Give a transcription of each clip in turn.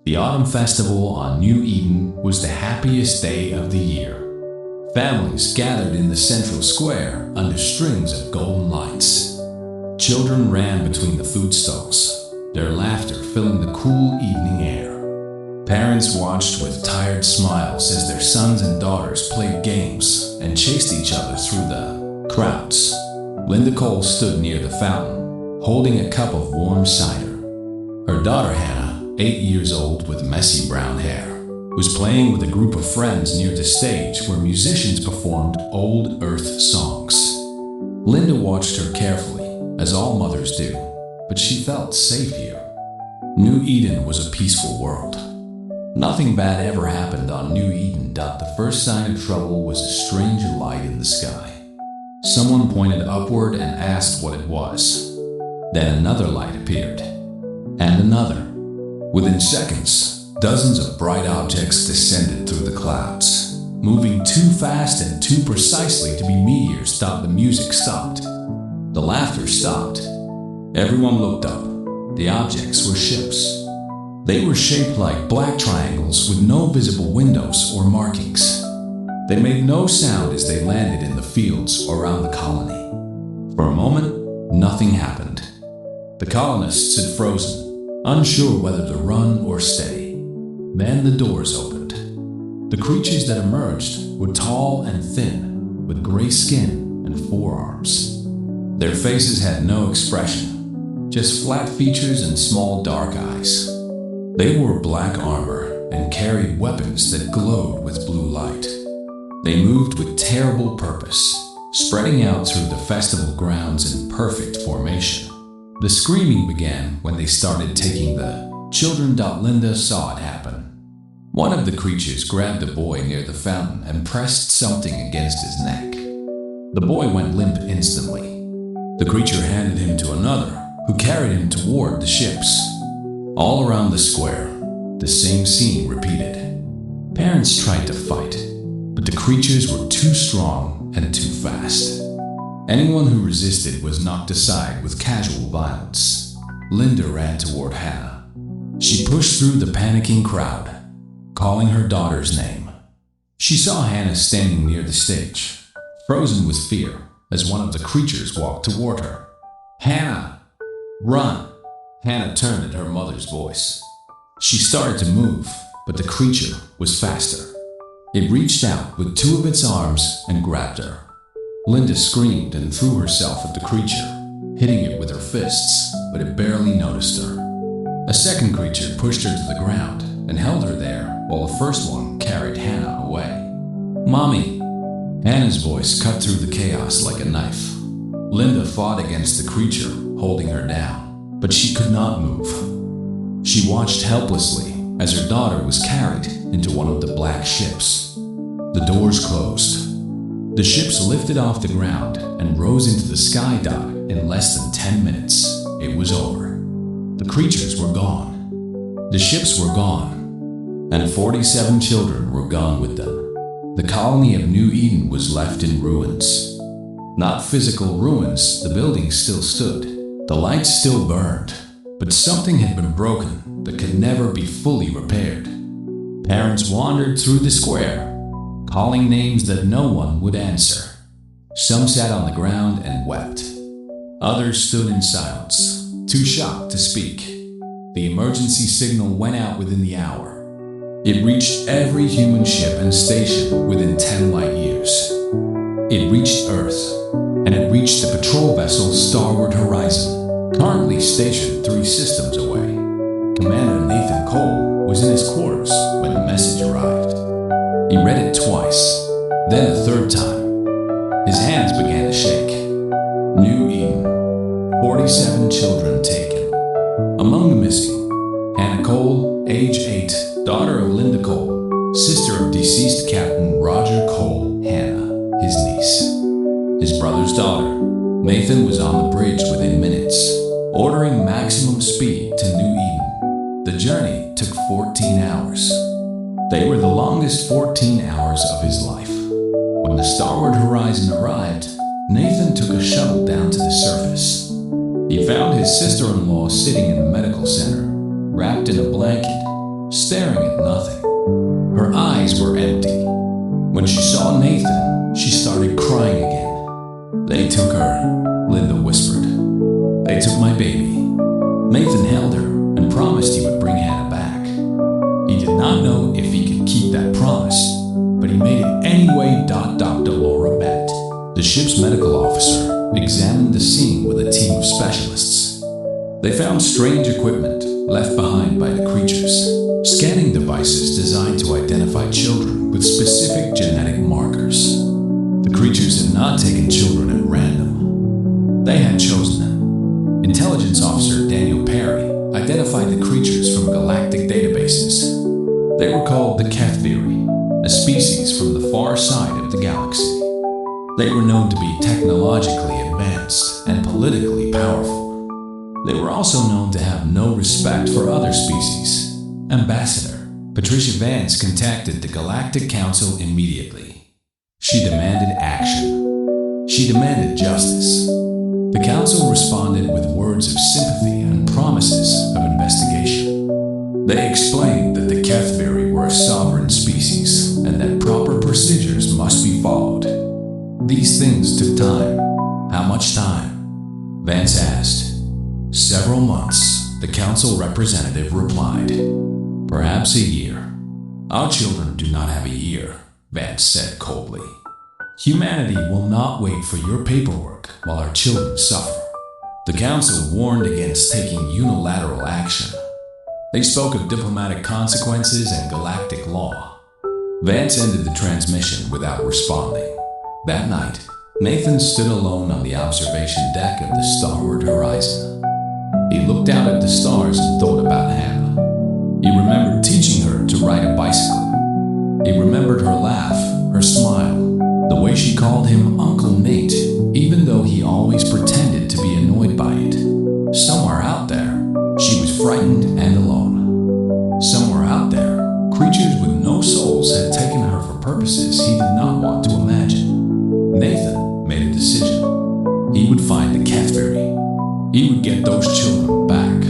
The autumn festival on New Eden was the happiest day of the year. Families gathered in the central square under strings of golden lights. Children ran between the food stalls, their laughter filling the cool evening air. Parents watched with tired smiles as their sons and daughters played games and chased each other through the crowds. Linda Cole stood near the fountain, holding a cup of warm cider. Her daughter Hannah, 8 years old with messy brown hair, was playing with a group of friends near the stage where musicians performed old Earth songs. Linda watched her carefully, as all mothers do, but she felt safe here. New Eden was a peaceful world. Nothing bad ever happened on New Eden. The first sign of trouble was a strange light in the sky. Someone pointed upward and asked what it was. Then another light appeared, and another. Within seconds, dozens of bright objects descended through the clouds. Moving too fast and too precisely to be meteors, the music stopped. The laughter stopped. Everyone looked up. The objects were ships. They were shaped like black triangles with no visible windows or markings. They made no sound as they landed in the fields around the colony. For a moment, nothing happened. The colonists had frozen, unsure whether to run or stay. Then the doors opened. The creatures that emerged were tall and thin, with gray skin and forearms. Their faces had no expression, just flat features and small dark eyes. They wore black armor and carried weapons that glowed with blue light. They moved with terrible purpose, spreading out through the festival grounds in perfect formation. The screaming began when they started taking the children. Linda saw it happen. One of the creatures grabbed a boy near the fountain and pressed something against his neck. The boy went limp instantly. The creature handed him to another, who carried him toward the ships. All around the square, the same scene repeated. Parents tried to fight, but the creatures were too strong and too fast. Anyone who resisted was knocked aside with casual violence. Linda ran toward Hannah. She pushed through the panicking crowd, calling her daughter's name. She saw Hannah standing near the stage, frozen with fear, as one of the creatures walked toward her. "Hannah, run!" Hannah turned at her mother's voice. She started to move, but the creature was faster. It reached out with two of its arms and grabbed her. Linda screamed and threw herself at the creature, hitting it with her fists, but it barely noticed her. A second creature pushed her to the ground and held her there while the first one carried Hannah away. "Mommy!" Hannah's voice cut through the chaos like a knife. Linda fought against the creature, holding her down, but she could not move. She watched helplessly as her daughter was carried into one of the black ships. The doors closed. The ships lifted off the ground and rose into the sky. In less than 10 minutes, it was over. The creatures were gone. The ships were gone, and 47 children were gone with them. The colony of New Eden was left in ruins. Not physical ruins, the buildings still stood. The lights still burned, but something had been broken that could never be fully repaired. Parents wandered through the square, calling names that no one would answer. Some sat on the ground and wept. Others stood in silence, too shocked to speak. The emergency signal went out within the hour. It reached every human ship and station within 10 light years. It reached Earth, and it reached the patrol vessel Starward Horizon, currently stationed 3 systems away. Commander Nathan Cole was in his quarters when the message arrived. He read it twice, then a third time. His hands began to shake. New Eden, 47 children taken. Among the missing, Hannah Cole, age 8, daughter of Linda Cole, sister of deceased Captain Roger Cole. Hannah, his niece. His brother's daughter. Nathan was on the bridge within minutes, ordering maximum speed to New Eden. The journey took 14 hours. They were the longest 14 hours of his life. When the Starward Horizon arrived, Nathan took a shuttle down to the surface. He found his sister-in-law sitting in the medical center, wrapped in a blanket. staring at nothing. Her eyes were empty. When she saw Nathan, she started crying again. "They took her," Linda whispered. "They took my baby." Nathan held her and promised he would bring Hannah back. He did not know if he could keep that promise, but he made it anyway. Dr. Laura Bennett, the ship's medical officer, examined the scene with a team of specialists. They found strange equipment left behind by the creatures, scanning devices designed to identify children with specific genetic markers. The creatures had not taken children at random. They had chosen them. Intelligence Officer Daniel Perry identified the creatures from galactic databases. They were called the HFY, a species from the far side of the galaxy. They were known to be technologically advanced and politically powerful. They were also known to have no respect for other species. Ambassador Patricia Vance contacted the Galactic Council immediately. She demanded action. She demanded justice. The council responded with words of sympathy and promises of investigation. They explained that the HFY were a sovereign species and that proper procedures must be followed. These things took time. How much time? Vance asked. "Several months," the council representative replied. "Perhaps a year." "Our children do not have a year," Vance said coldly. "Humanity will not wait for your paperwork while our children suffer." The council warned against taking unilateral action. They spoke of diplomatic consequences and galactic law. Vance ended the transmission without responding. That night, Nathan stood alone on the observation deck of the starboard horizon. He looked out at the stars and thought about Hannah. He remembered teaching her to ride a bicycle. He remembered her laugh, her smile, the way she called him Uncle Nate, even though he always pretended to be annoyed by it. Somewhere out there, she was frightened and alone. Somewhere out there, creatures with no souls had taken her for purposes he did not want to imagine. Nathan made a decision. He would find the HFY. He would get those children back.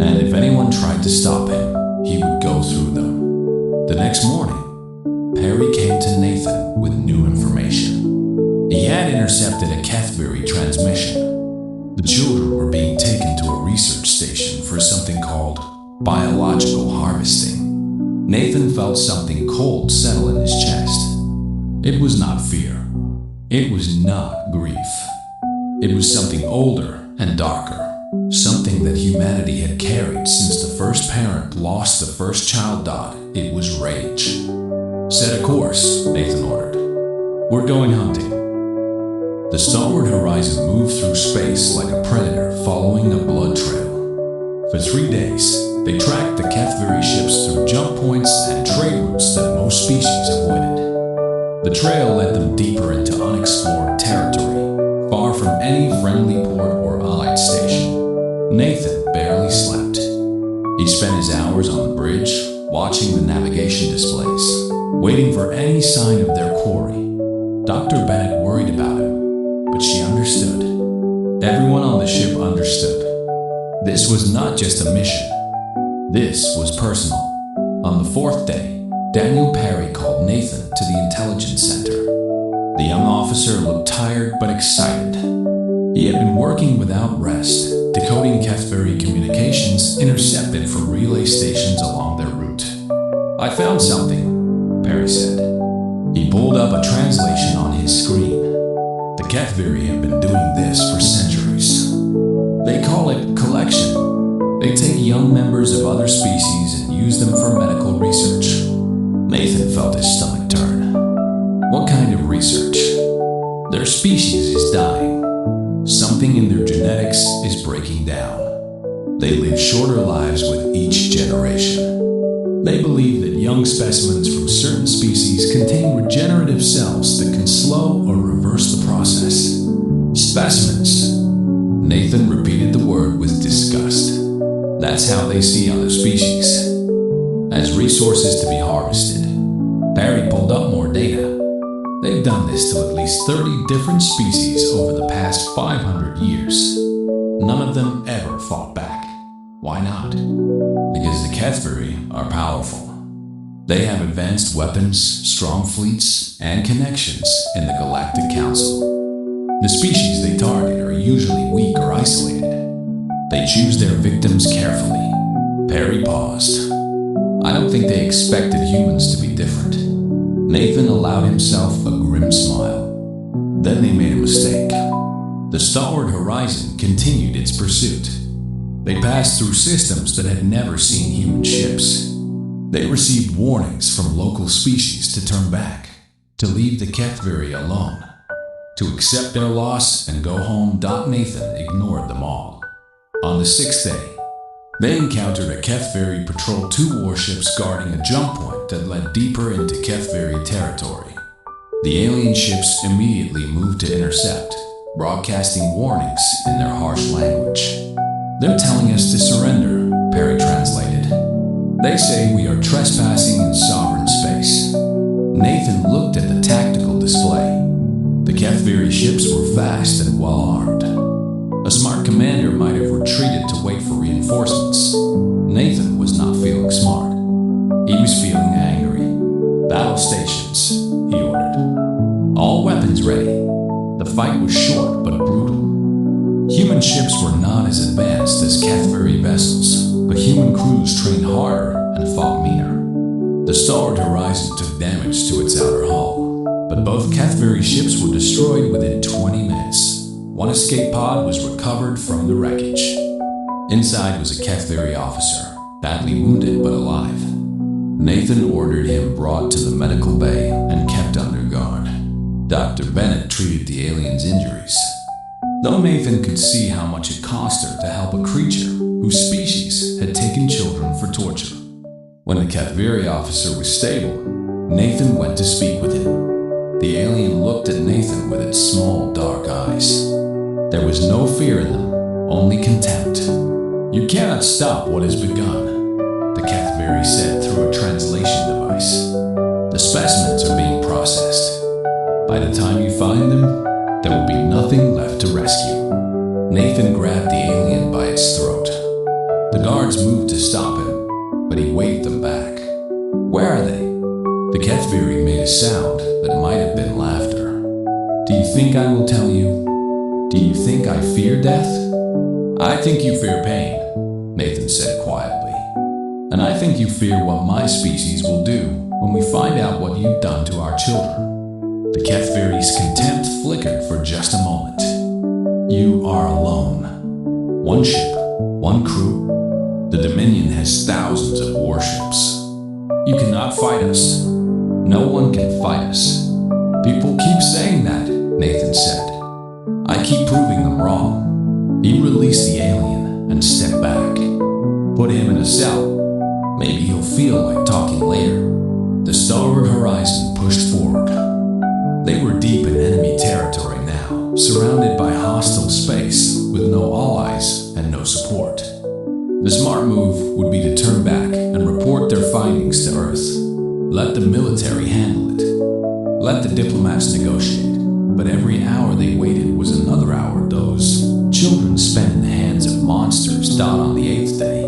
And if anyone tried to stop him, he would go through them. The next morning, Perry came to Nathan with new information. He had intercepted a HFY transmission. The children were being taken to a research station for something called biological harvesting. Nathan felt something cold settle in his chest. It was not fear. It was not grief. It was something older and darker, something that humanity had carried since the first parent lost the first child. It was rage. "Set a course," Nathan ordered. "We're going hunting." The starboard horizon moved through space like a predator following a blood trail. For 3 days, they tracked the HFY ships through jump points and trade routes that most species avoided. The trail led them deeper into unexplored territory, far from any friendly port or allied station. Nathan barely slept. He spent his hours on the bridge, watching the navigation displays, waiting for any sign of their quarry. Dr. Bennett worried about him, but she understood. Everyone on the ship understood. This was not just a mission. This was personal. On the 4th day, Daniel Perry called Nathan to the intelligence center. The young officer looked tired but excited. He had been working without rest, decoding HFY communications intercepted from relay stations along their route. "I found something," Perry said. He pulled up a translation on his screen. The HFY have been doing this for centuries. They call it collection. They take young members of other species and use them for medical research. Nathan felt his stomach turn. What kind of research? Their species is dying. Something in their genetics is breaking down. They live shorter lives with each generation. They believe that young specimens from certain species contain regenerative cells that can slow or reverse the process. Specimens. Nathan repeated the word with disgust. That's how they see other species, as resources to be harvested. Perry pulled up more data. They've done this to at least 30 different species over the past 500 years. None of them ever fought back. Why not? Because the Kethveri are powerful. They have advanced weapons, strong fleets, and connections in the Galactic Council. The species they target are usually weak or isolated. They choose their victims carefully. Perry paused. I don't think they expected humans to be different. Nathan allowed himself a grim smile. Then they made a mistake. The Starward Horizon continued its pursuit. They passed through systems that had never seen human ships. They received warnings from local species to turn back, to leave the Kethveri alone, to accept their loss and go home. Nathan ignored them all. On the sixth day, they encountered a Kethveri patrol 2 warships guarding a jump point that led deeper into Kethveri territory. The alien ships immediately moved to intercept, broadcasting warnings in their harsh language. They're telling us to surrender, Perry translated. They say we are trespassing in sovereign space. Nathan looked at the tactical display. The Kethveri ships were fast and well armed. A smart commander might have retreated to wait for reinforcements. Nathan was not feeling smart. He was feeling angry. Battle stations, he ordered. All weapons ready. The fight was short but brutal. Human ships were not as advanced as Kethveri vessels, but human crews trained harder and fought meaner. The Starward Horizon took damage to its outer hull, but both Kethveri ships were destroyed within 20 minutes. One escape pod was recovered from the wreckage. Inside was a Kethveri officer, badly wounded but alive. Nathan ordered him brought to the medical bay and kept under guard. Dr. Bennett treated the alien's injuries. Though Nathan could see how much it cost her to help a creature whose species had taken children for torture. When the Kethveri officer was stable, Nathan went to speak with him. The alien looked at Nathan with its small, dark eyes. There was no fear in them, only contempt. You cannot stop what has begun, the Kethveri said through a translation device. The specimens are being processed. By the time you find them, there will be nothing left to rescue. Nathan grabbed the alien by its throat. The guards moved to stop him, but he waved them back. Where are they? The Kethveri made a sound that might have been laughter. Do you think I will tell you? Do you think I fear death? I think you fear pain, Nathan said quietly. And I think you fear what my species will do when we find out what you've done to our children. The Kethveri's contempt flickered for just a moment. You are alone. One ship, one crew. The Dominion has thousands of warships. You cannot fight us. No one can fight us. People keep saying that, Nathan said. I keep proving them wrong. He released the alien and stepped back. Put him in a cell. Maybe he'll feel like talking later. The Starward Horizon pushed forward. They were deep in enemy territory now, surrounded by hostile space with no allies and no support. The smart move would be to turn back and report their findings to Earth. Let the military handle it. Let the diplomats negotiate. But every hour they waited was another hour those children spent in the hands of monsters. On the 8th day,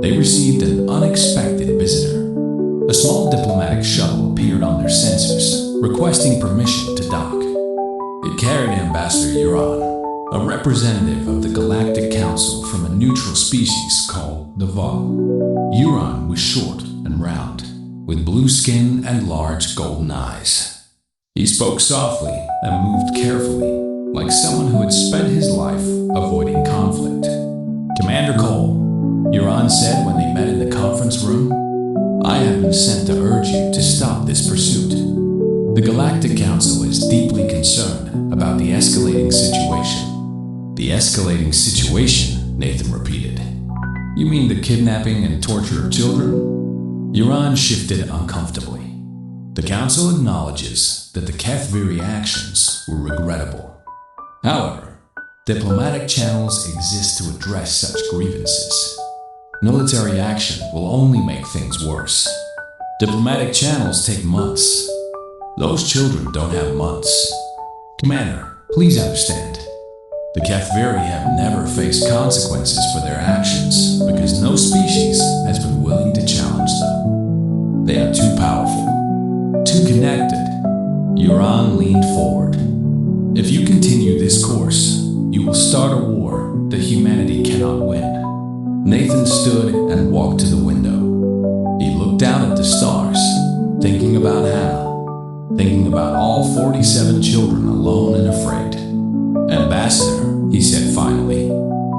they received an unexpected visitor. A small diplomatic shuttle appeared on their sensors, requesting permission to dock. It carried Ambassador Uran, a representative of the Galactic Council from a neutral species called the Val. Uran was short and round, with blue skin and large golden eyes. He spoke softly and moved carefully, like someone who had spent his life avoiding conflict. Commander Cole, Uran said when they met in the conference room, I have been sent to urge you to stop this pursuit. The Galactic Council is deeply concerned about the escalating situation. The escalating situation, Nathan repeated. You mean the kidnapping and torture of children? Uran shifted uncomfortably. The Council acknowledges that the Kethveri actions were regrettable. However, diplomatic channels exist to address such grievances. Military action will only make things worse. Diplomatic channels take months. Those children don't have months. Commander, please understand. The Cathveri have never faced consequences for their actions because no species has been willing to challenge them. They are too powerful, too connected. Euron leaned forward. If you continue this course, you will start a war that humanity cannot win. Nathan stood and walked to the window. He looked out at the stars, thinking about Hannah, thinking about all 47 children alone and afraid. Ambassador, he said finally,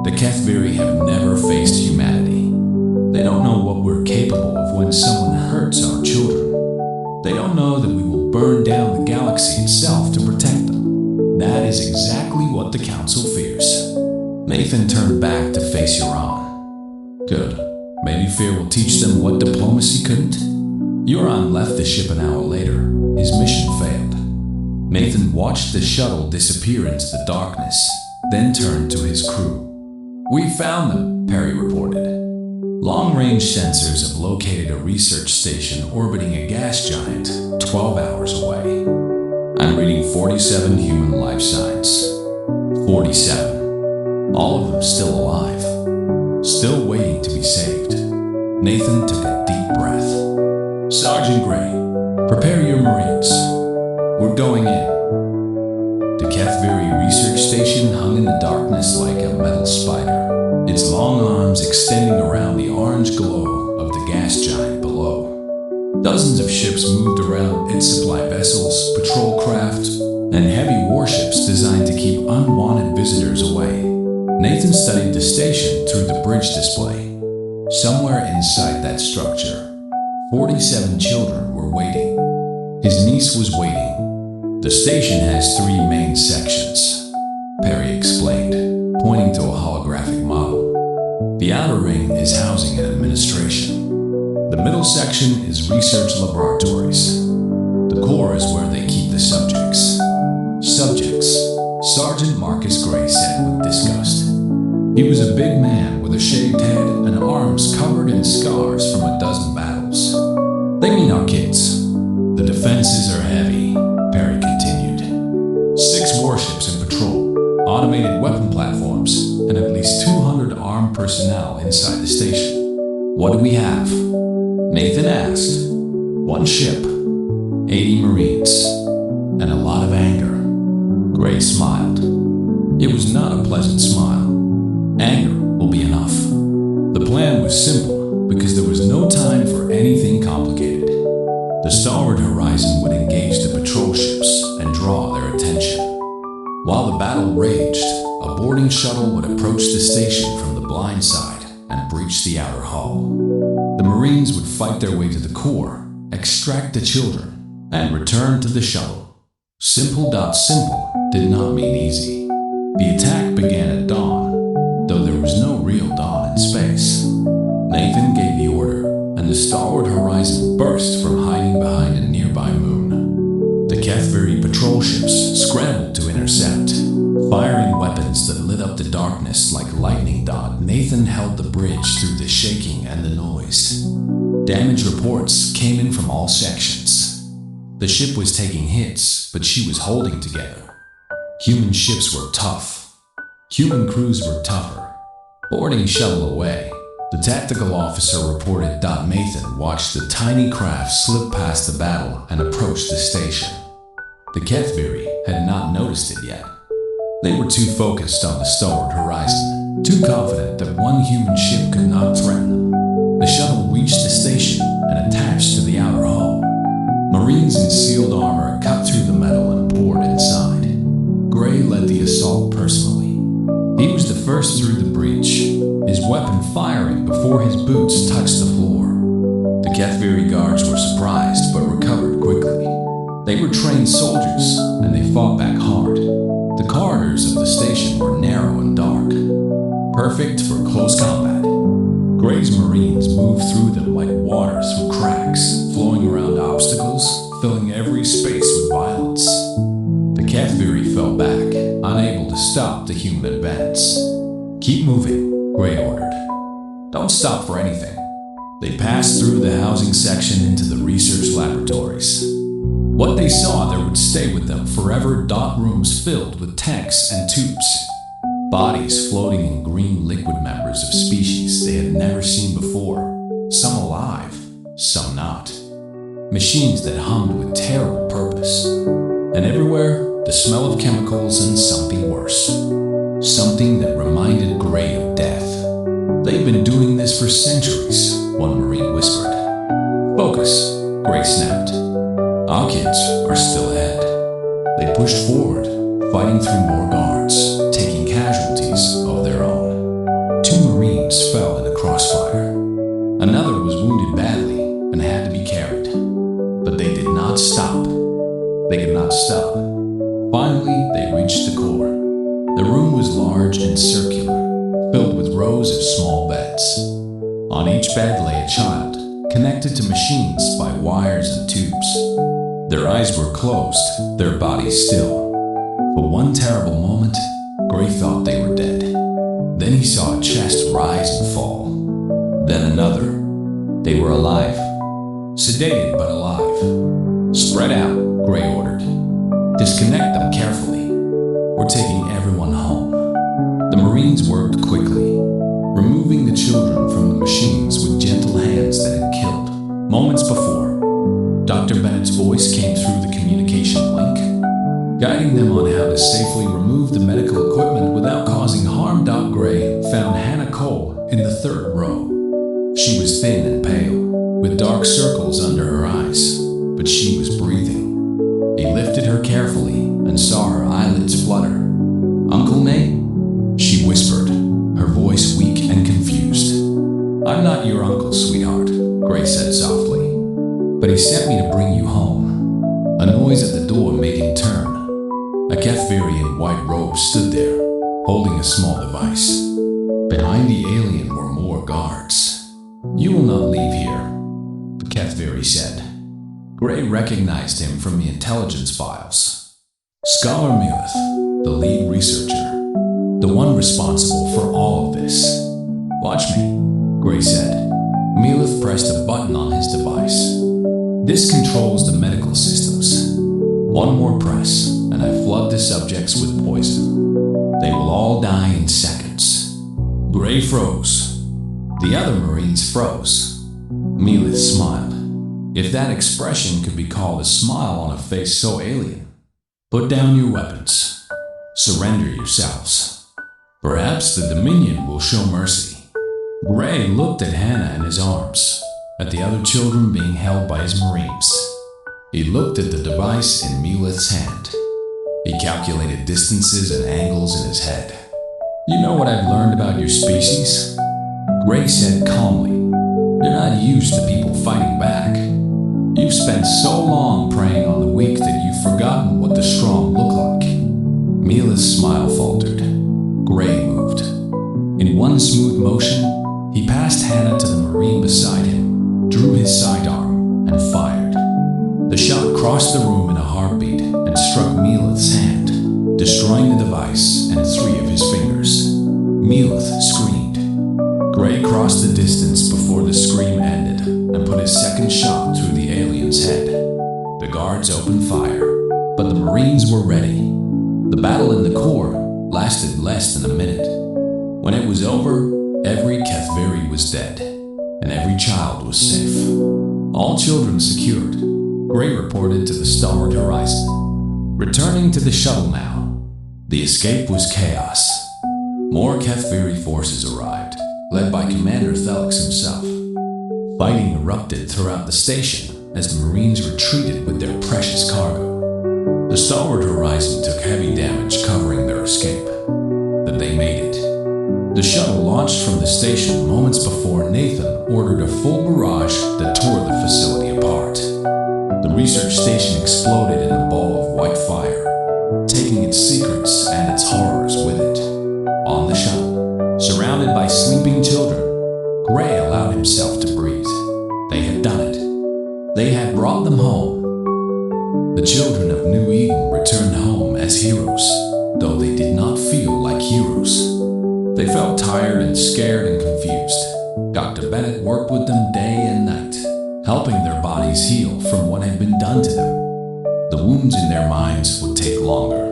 the Cathveri have never faced humanity. They don't know what we're capable of when someone hurts our children. They don't know that we will burn down the galaxy itself to protect them. That is exactly what the Council fears. Nathan turned back to face Euron. Good. Maybe fear will teach them what diplomacy couldn't. Euron left the ship an hour later. His mission failed. Nathan watched the shuttle disappear into the darkness, then turned to his crew. We found them, Perry reported. Long-range sensors have located a research station orbiting a gas giant 12 hours away. I'm reading 47 human life signs. 47. All of them still alive. Still waiting to be saved. Nathan took a deep breath. Sergeant Gray, prepare your Marines. We're going in. The Cathveri research station hung in the darkness like a metal spider, its long arms extending around the orange glow of the gas giant below. Dozens of ships moved around its supply vessels, patrol craft, and heavy warships designed to keep unwanted visitors away. Nathan studied the station through the bridge display. Somewhere inside that structure, 47 children were waiting. His niece was waiting. The station has 3 main sections, Perry explained, pointing to a holographic model. The outer ring is housing and administration. The middle section is research laboratories. The core is where they keep the subjects. Subjects, Sergeant Marcus Gray said with disgust. He was a big man with a shaved head and arms covered in scars from a dozen battles. They mean our kids. The defenses are heavy, Perry continued. 6 warships in patrol, automated weapon platforms, and at least 200 armed personnel inside the station. What do we have? Nathan asked. 1 ship, 80 Marines, and a lot of anger. Gray smiled. It was not a pleasant smile. Anger will be enough. The plan was simple because there was no time for anything complicated. The starboard horizon would engage the patrol ships and draw their attention. While the battle raged, a boarding shuttle would approach the station from the blind side and breach the outer hull. The Marines would fight their way to the core, extract the children, and return to the shuttle. Simple did not mean easy. The attack began at dawn, though there was no real dawn in space. Nathan gave the order, and the starboard horizon burst from hiding behind a nearby moon. The Cathveri patrol ships scrambled to intercept. Firing weapons that lit up the darkness like lightning dot, Nathan held the bridge through the shaking and the noise. Damage reports came in from all sections. The ship was taking hits, but she was holding together. Human ships were tough. Human crews were tougher. Boarding shuttle away. The tactical officer reported. Nathan watched the tiny craft slip past the battle and approach the station. The Cathveri had not noticed it yet. They were too focused on the starboard horizon, too confident that one human ship could not threaten them. The shuttle reached the station and attached to the outer hull. Marines in sealed armor cut through the metal and poured inside. Gray led the assault personally. He was the first through the breach, his weapon firing before his boots touched the floor. The Cathveri guards were surprised but recovered quickly. They were trained soldiers, and they fought back hard. The corridors of the station were narrow and dark, perfect for close combat. Gray's Marines moved through them like water through cracks, flowing around obstacles, filling every space with violence. The Cathveri fell back, unable to stop the human advance. Keep moving, Gray ordered. Don't stop for anything. They passed through the housing section into the research laboratories. What they saw there would stay with them forever. Rooms filled with tanks and tubes. Bodies floating in green liquid, members of species they had never seen before, some alive, some not. Machines that hummed with terrible purpose. And everywhere, the smell of chemicals and something worse. Something that reminded Gray of death. "They've been doing this for centuries," one Marine whispered. "Focus," Gray snapped. "Our kids are still ahead." They pushed forward, fighting through more guards, taking casualties of their own. 2 Marines fell in a crossfire. Another was wounded badly and had to be carried. But they did not stop. They could not stop. Finally, they reached the core. The room was large and circular, filled with rows of small beds. On each bed lay a child, connected to machines by wires and tubes. Their eyes were closed, their bodies still. For one terrible moment, Gray thought they were dead. Then he saw a chest rise and fall. Then another. They were alive. Sedated but alive. "Spread out," Gray ordered. "Disconnect them carefully. We're taking everyone home." The Marines worked quickly, removing the children from the machines with gentle hands that had killed. Moments before, Dr. Bennett's voice came through the communication link, guiding them on how to safely remove the medical equipment without causing harm. Gray found Hannah Cole in the 3rd row. She was thin and pale, with dark circles under her eyes, but she was breathing. He lifted her carefully and saw her eyelids flutter. "Uncle Nate?" she whispered, her voice weak and confused. "I'm not your uncle, sweetheart," Gray said softly. "But he sent me to bring you home." A noise at the door made him turn. A Kethviri in white robes stood there, holding a small device. Behind the alien were more guards. "You will not leave here," the Kethviri said. Gray recognized him from the intelligence files. Scholar Milith, the lead researcher, the one responsible for all of this. "Watch me," Gray said. Milith pressed a button on his device. "This controls the medical systems. One more press, and I flood the subjects with poison. They will all die in seconds." Gray froze. The other Marines froze. Milith smiled. If that expression could be called a smile on a face so alien. "Put down your weapons. Surrender yourselves. Perhaps the Dominion will show mercy." Gray looked at Hannah in his arms, at the other children being held by his Marines. He looked at the device in Milith's hand. He calculated distances and angles in his head. "You know what I've learned about your species?" Gray said calmly. "You're not used to people fighting back. You've spent so long preying on the weak that you've forgotten what the strong look like." Milith's smile faltered. Gray moved. In one smooth motion, he passed Hannah to the Marine beside him, drew his sidearm, and fired. The shot crossed the room in a heartbeat and struck Milith's hand, destroying the device and 3 of his fingers. Milith screamed. Gray crossed the distance before the scream ended and put his second shot through the alien's head. The guards opened fire, but the Marines were ready. The battle in the core lasted less than a minute. When it was over, every Kethviri was dead, and every child was safe. All children secured, Gray reported to the starboard horizon. Returning to the shuttle now, the escape was chaos. More Kethviri forces arrived, led by Commander Thelix himself. Fighting erupted throughout the station as the Marines retreated with their precious cargo. The starboard horizon took heavy damage covering their escape, but they made it. The shuttle launched from the station moments before Nathan ordered a full barrage that tore the facility apart. The research station exploded in a ball of white fire, taking its secrets and its horrors with it. On the shuttle, surrounded by sleeping children, Gray allowed himself to breathe. They had done it. They had brought them home. The children of New Eden returned home as heroes, though they did not feel like heroes. They felt tired and scared and confused. Dr. Bennett worked with them day and night, helping their bodies heal from what had been done to them. The wounds in their minds would take longer.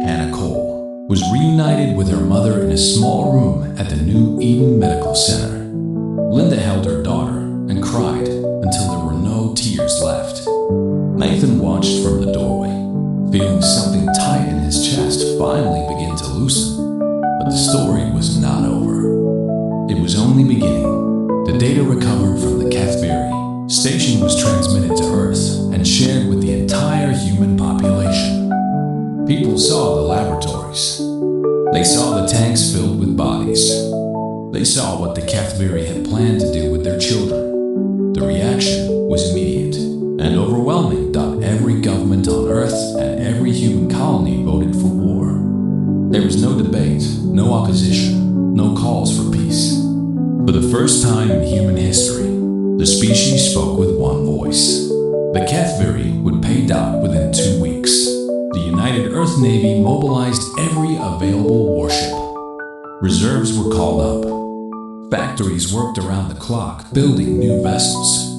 Hannah Cole, was reunited with her mother in a small room at the New Eden Medical Center. Linda held her daughter and cried until there were no tears left. Nathan watched from the doorway, feeling something tight in his chest finally begin to loosen. But the story was not over. It was only beginning. The data recovered from the HFY station was transmitted to Earth and shared with the entire human population. People saw the laboratories. They saw the tanks filled with bodies. They saw what the HFY had planned to do with their children. The reaction was immediate and overwhelming. Every government on Earth and every human colony voted for war. There was no debate, no opposition, no calls for peace. For the first time in human history, the species spoke with one voice. The HFY would pay Dot within 2 weeks. The United Earth Navy mobilized every available warship. Reserves were called up. Factories worked around the clock, building new vessels.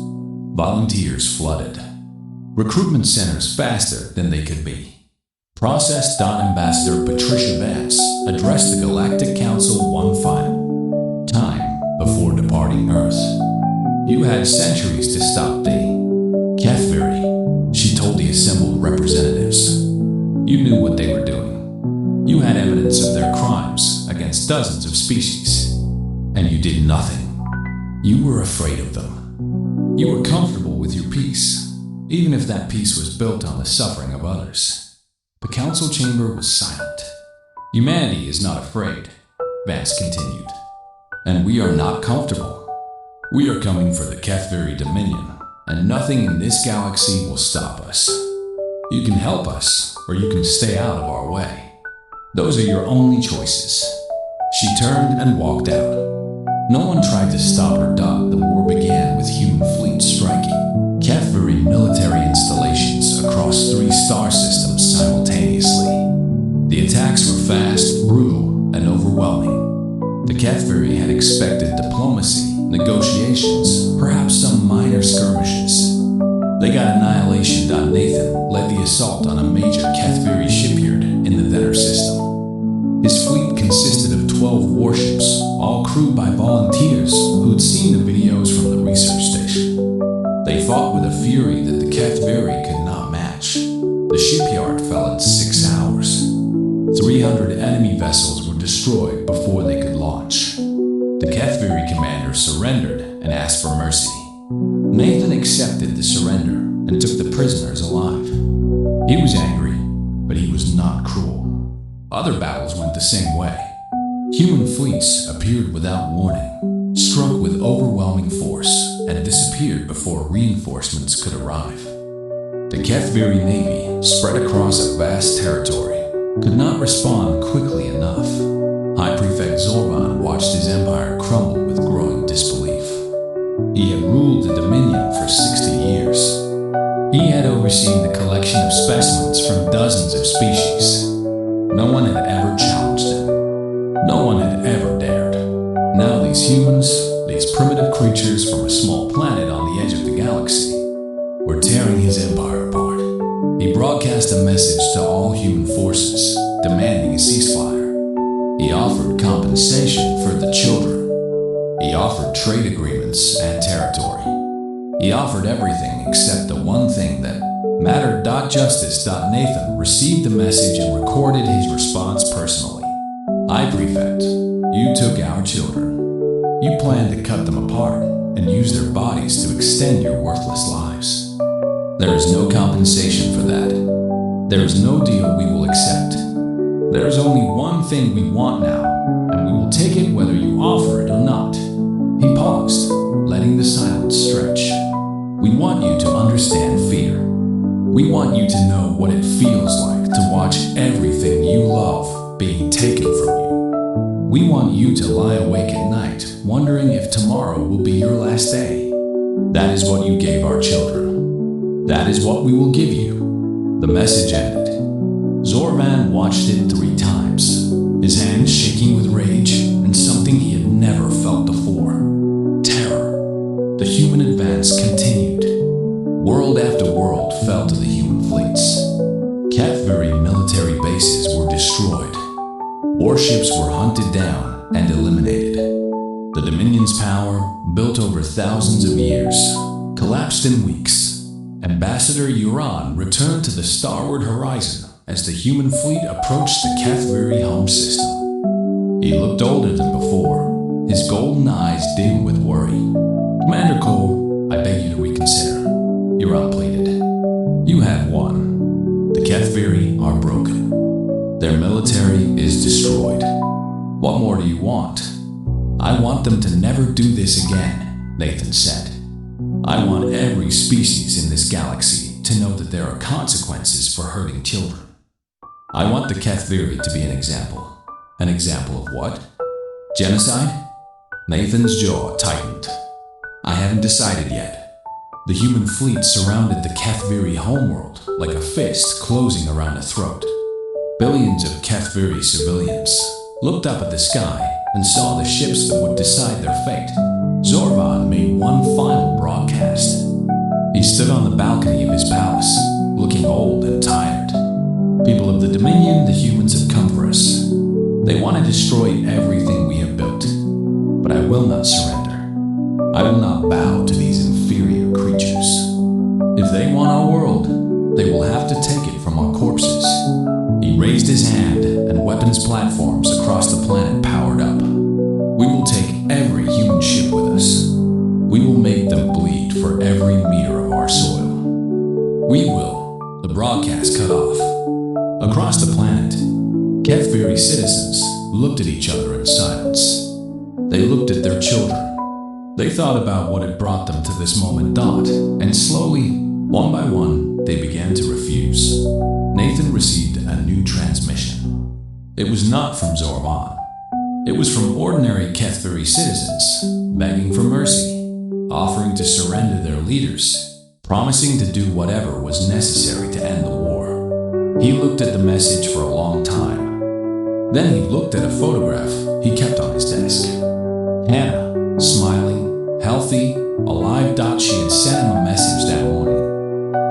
Volunteers flooded. Recruitment centers faster than they could be. Process. Ambassador Patricia Vance addressed the Galactic Council one final time before departing Earth. You had centuries to stop the HFY, she told the assembled representatives. You knew what they were doing. You had evidence of their crimes against dozens of species, and you did nothing. You were afraid of them. You were comfortable with your peace, even if that peace was built on the suffering of others. The council chamber was silent. Humanity is not afraid, Vance continued. And we are not comfortable. We are coming for the HFY dominion, and nothing in this galaxy will stop us. You can help us, or you can stay out of our way. Those are your only choices. She turned and walked out. No one tried to stop her. The war began with human fleets striking HFY military installations across 3 star systems simultaneously. The attacks were fast, brutal, and overwhelming. The HFY had expected diplomacy, negotiations, perhaps some minor skirmishes. They got annihilation. Nathan led the assault on a major HFY shipyard in the Vetter system. His fleet consisted of 12 warships, all crewed by volunteers who'd seen the videos from the research station. They fought with a fury that the HFY could not match. The shipyard fell in 6 hours. 300 enemy vessels were destroyed before they could launch. The HFY commander surrendered and asked for mercy. Nathan accepted the surrender and took the prisoners alive. He was angry, but he was not cruel. Other battles went the same way. Human fleets appeared without warning, struck with overwhelming force, and disappeared before reinforcements could arrive. The HFY Navy, spread across a vast territory, could not respond quickly enough. High Prefect Zorban watched his empire crumble with growing disbelief. He had ruled the Dominion for 60 years. He had overseen the collection of specimens from dozens of species. No one had ever challenged him. No one had ever dared. Now these humans, these primitive creatures from a small planet on the edge of the galaxy, were tearing his empire apart. He broadcast a message to all human forces, demanding a ceasefire. He offered compensation for the children. He offered trade agreements and territory. He offered everything except the one thing that mattered. Justice. Nathan received the message and recorded his response personally. High Prefect, you took our children. You planned to cut them apart and use their bodies to extend your worthless lives. There is no compensation for that. There is no deal we will accept. There is only one thing we want now, and we will take it whether you offer it or not. He paused, letting the silence stretch. We want you to understand fear. We want you to know what it feels like to watch everything you love being taken from you. We want you to lie awake at night, wondering if tomorrow will be your last day. That is what you gave our children. That is what we will give you. The message ended. Zorvan watched it 3 times, his hands shaking with rage and something he had never felt before. Terror. The human advance continued. World after world fell to the human fleets. HFY military bases were destroyed. warships were hunted down and eliminated. The Dominion's power, built over thousands of years, collapsed in weeks. Ambassador Euron returned to the starward horizon as the human fleet approached the Cathveri home system. He looked older than before, his golden eyes dim with worry. "Commander Cole, I beg you to reconsider," Euron pleaded. "You have won. The Cathveri are broken. Their military is destroyed. What more do you want?" "I want them to never do this again," Nathan said. "I want every species in this galaxy to know that there are consequences for hurting children. I want the Cathveri to be an example." "An example of what? Genocide?" Nathan's jaw tightened. "I haven't decided yet." The human fleet surrounded the Cathveri homeworld like a fist closing around a throat. Billions of Cathveri civilians looked up at the sky and saw the ships that would decide their fate. Zorvan made one final broadcast. He stood on the balcony of his palace, looking old and tired. "People of the Dominion, the humans have come for us. They want to destroy everything we have built. But I will not surrender. I will not bow to these inferior creatures. If they want our world, they will have to take it from our corpses." He raised his hand, and weapons platforms across the planet powered up. "We will take every human ship with us. We will make them bleed for every meter of our soil. We will." The broadcast cut off. Across the planet, Cathveri citizens looked at each other in silence. They looked at their children. They thought about what had brought them to this moment, and slowly, one by one, they began to refuse. Nathan received a new transmission. It was not from Zorvan. It was from ordinary Cathveri citizens, begging for mercy, offering to surrender their leaders, promising to do whatever was necessary to end the war. He looked at the message for a long time. Then he looked at a photograph he kept on his desk. Hannah, smiling, healthy, alive. She had sent him a message that morning.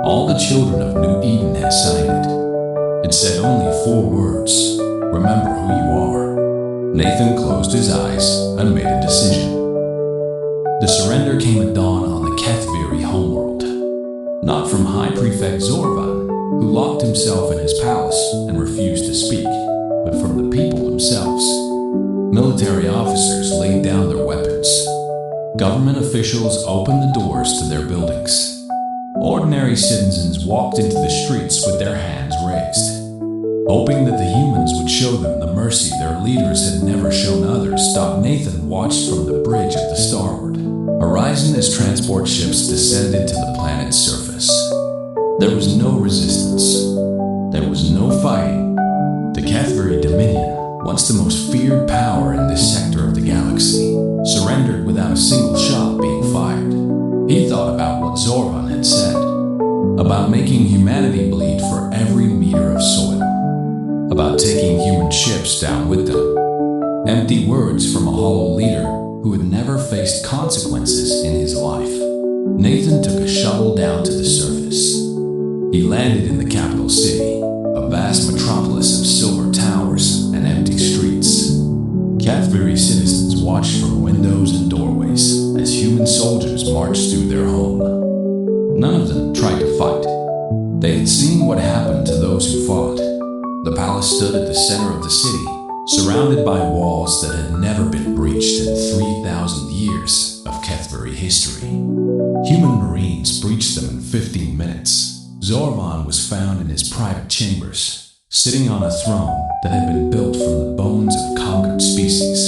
All the children of New Eden had signed it. It said only 4 words: "Remember who you are." Nathan closed his eyes and made a decision. The surrender came at dawn on the Cathveri homeworld. Not from High Prefect Zorvan, who locked himself in his palace and refused to speak, but from the people themselves. Military officers laid down their weapons. Government officials opened the doors to their buildings. Ordinary citizens walked into the streets with their hands raised, hoping that the humans would show them the mercy their leaders had never shown others. Nathan watched from the bridge of the starward horizon as transport ships descended to the planet's surface. There was no resistance. There was no fighting. The Cathveri Dominion, once the most feared power in this sector of the galaxy, surrendered without a single shot being fired. He thought about what Zorvan had said, about making humanity bleed for every meter of soil, about taking human ships down with them. Empty words from a hollow leader who had never faced consequences in his life. Nathan took a shuttle down to the surface. He landed in the capital city, a vast metropolis of silver towers and empty streets. Cathveri citizens watched from windows and doorways as human soldiers marched through their home. None of them tried to fight. They had seen what happened to those who fought. The palace stood at the center of the city, surrounded by walls that had never been breached in 3,000 years of Cathveri history. Human marines breached them in 15 minutes. Zorvan was found in his private chambers, sitting on a throne that had been built from the bones of conquered species.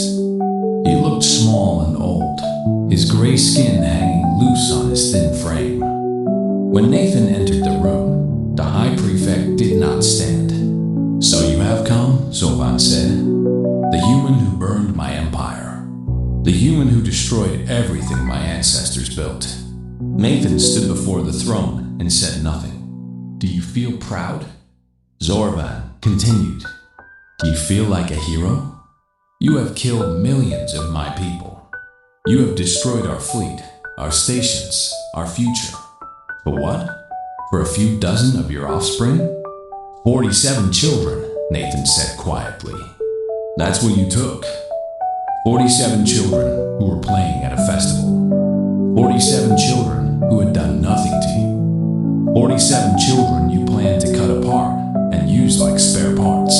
He looked small and old, his gray skin hanging loose on his thin frame. When Nathan entered the room, the High Prefect did not stand. "So you have come," Zorvan said. "The human who burned my empire. The human who destroyed everything my ancestors built." Nathan stood before the throne and said nothing. "Do you feel proud?" Zorvan continued. "Do you feel like a hero? You have killed millions of my people. You have destroyed our fleet, our stations, our future. For what? For a few dozen of your offspring?" 47 children, Nathan said quietly. That's what you took. 47 children who were playing at a festival. 47 children who had done nothing to you. 47 children you planned to cut apart and use like spare parts.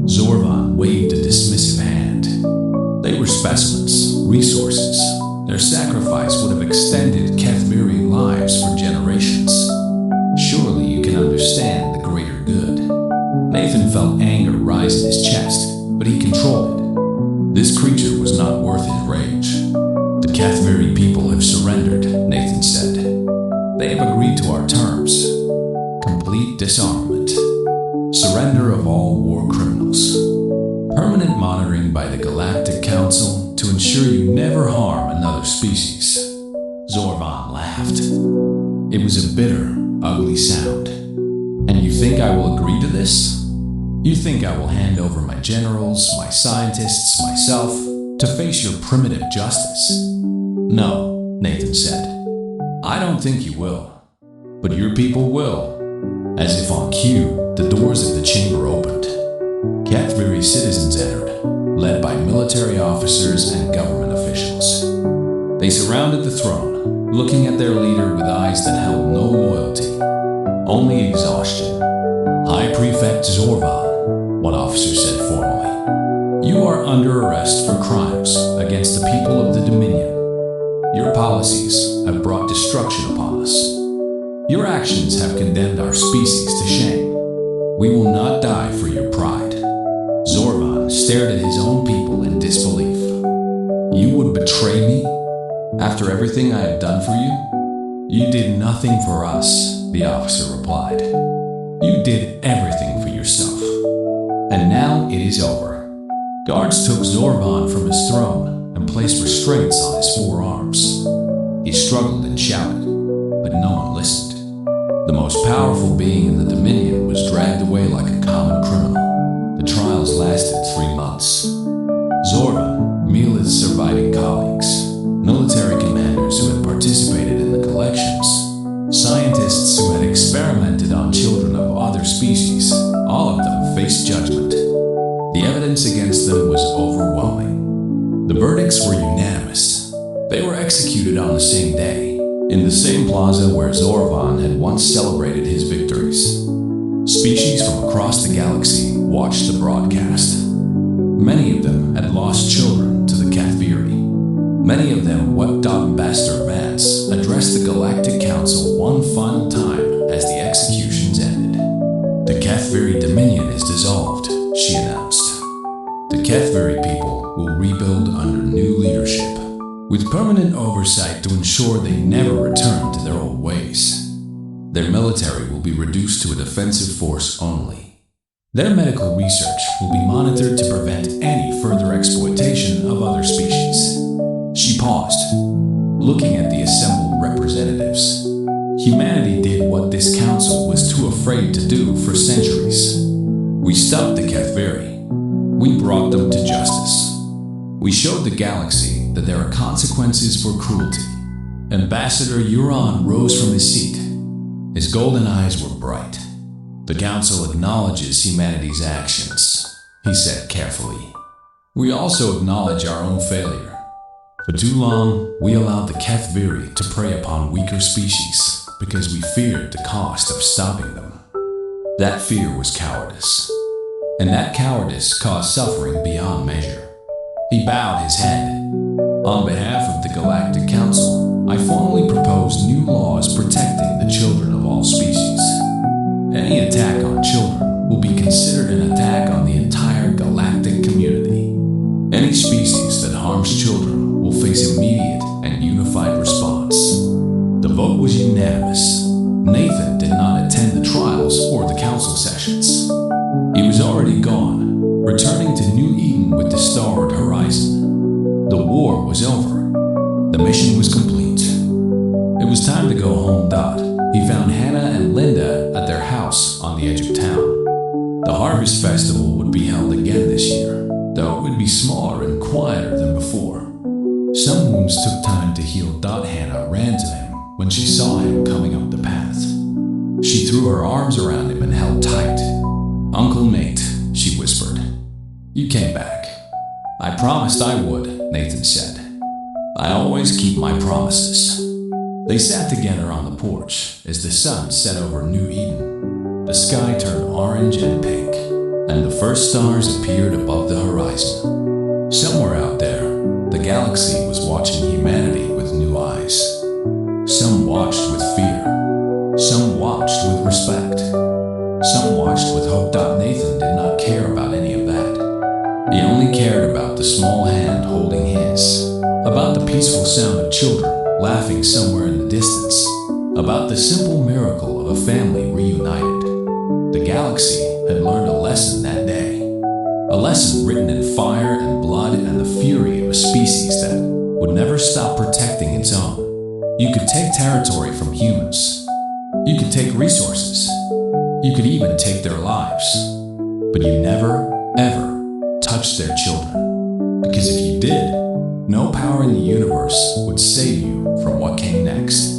Zorvan waved a dismissive hand. They were specimens, resources. Their sacrifice would have extended Kethviri lives for generations. Surely you can understand the greater good. Nathan felt anger rise in his chest, but he controlled it. This creature was not worth his rage. The Kethviri people have surrendered, Nathan said. They have agreed to our terms. Complete disarmament. Surrender of all war criminals. Permanent monitoring by the Galactic Council to ensure you never harm another species. Zorvan laughed. It was a bitter, ugly sound. And you think I will agree to this? You think I will hand over my generals, my scientists, myself, to face your primitive justice? No, Nathan said. I don't think you will. But your people will. As if on cue, the doors of the chamber opened. Kethviri citizens entered, led by military officers and government officials. They surrounded the throne, looking at their leader with eyes that held no loyalty, only exhaustion. High Prefect Zorvan, one officer said formally, you are under arrest for crimes against the people of the Dominion. Your policies have brought destruction upon us. Your actions have condemned our species to shame. We will not die for your pride. Zorvan stared at his own people in disbelief. You would betray me? After everything I have done for you? You did nothing for us, the officer replied. You did everything for yourself. And now it is over. Guards took Zorvan from his throne and placed restraints on his forearms. He struggled and shouted, but no one listened. The most powerful being in the Dominion was dragged away like a common criminal. The trials lasted 3 months. Zorvan, Mila's surviving colleagues, military commanders who had participated in the collections, scientists who had experimented on children of other species, all of them faced judgment. The evidence against them was overwhelming. The verdicts were unanimous. They were executed on the same day, in the same plaza where Zorvan had once celebrated his victories. Species from across the galaxy watched the broadcast. Many of them had lost children to the Kethviri. Many of them wept out Ambassador Vance addressed the Galactic Council one final time as the executions ended. The Kethviri Dominion is dissolved, she announced. The Kethviri people will rebuild under new leadership, with permanent oversight to ensure they never return to their old ways. Their military will be reduced to a defensive force only. Their medical research will be monitored to prevent any further exploitation of other species. She paused, looking at the assembled representatives. Humanity did what this council was too afraid to do for centuries. We stopped the Kethviri. We brought them to justice. We showed the galaxy that there are consequences for cruelty. Ambassador Euron rose from his seat. His golden eyes were bright. The Council acknowledges humanity's actions, he said carefully. We also acknowledge our own failure. For too long, we allowed the Kethviri to prey upon weaker species because we feared the cost of stopping them. That fear was cowardice. And that cowardice caused suffering beyond measure. He bowed his head. On behalf of the Galactic Council, I formally propose new laws protecting the children of all species. Any attack on children will be considered an attack on the entire galactic community. Any species that harms children will face immediate and unified response. The vote was unanimous. Nathan did not attend the trials or the council sessions. He was already gone, returning to New Eden with the starward horizon. The war was over. The mission was complete. It was time to go home. He found Hannah and Linda at their house on the edge of town. The Harvest Festival would be held again this year, though it would be smaller and quieter than before. Some wounds took time to heal. Hannah ran to him when she saw him coming up the path. She threw her arms around him and held tight. Uncle Nate, she whispered. You came back. I promised I would, Nathan said. I always keep my promises. They sat together on the porch as the sun set over New Eden. The sky turned orange and pink, and the first stars appeared above the horizon. Somewhere out there, the galaxy was watching humanity with new eyes. Some watched with fear. Some watched with respect. Some watched with hope. Nathan did not care about any of that. He only cared about the small hand holding his, about the peaceful sound of children laughing somewhere in the distance, about the simple miracle of a family reunited. The galaxy had learned a lesson that day, a lesson written in fire and blood and the fury of a species that would never stop protecting its own. You could take territory from humans. You could take resources. You could even take their lives. But you never, ever touched their children. Because if you did, no power in the universe would save you from what came next.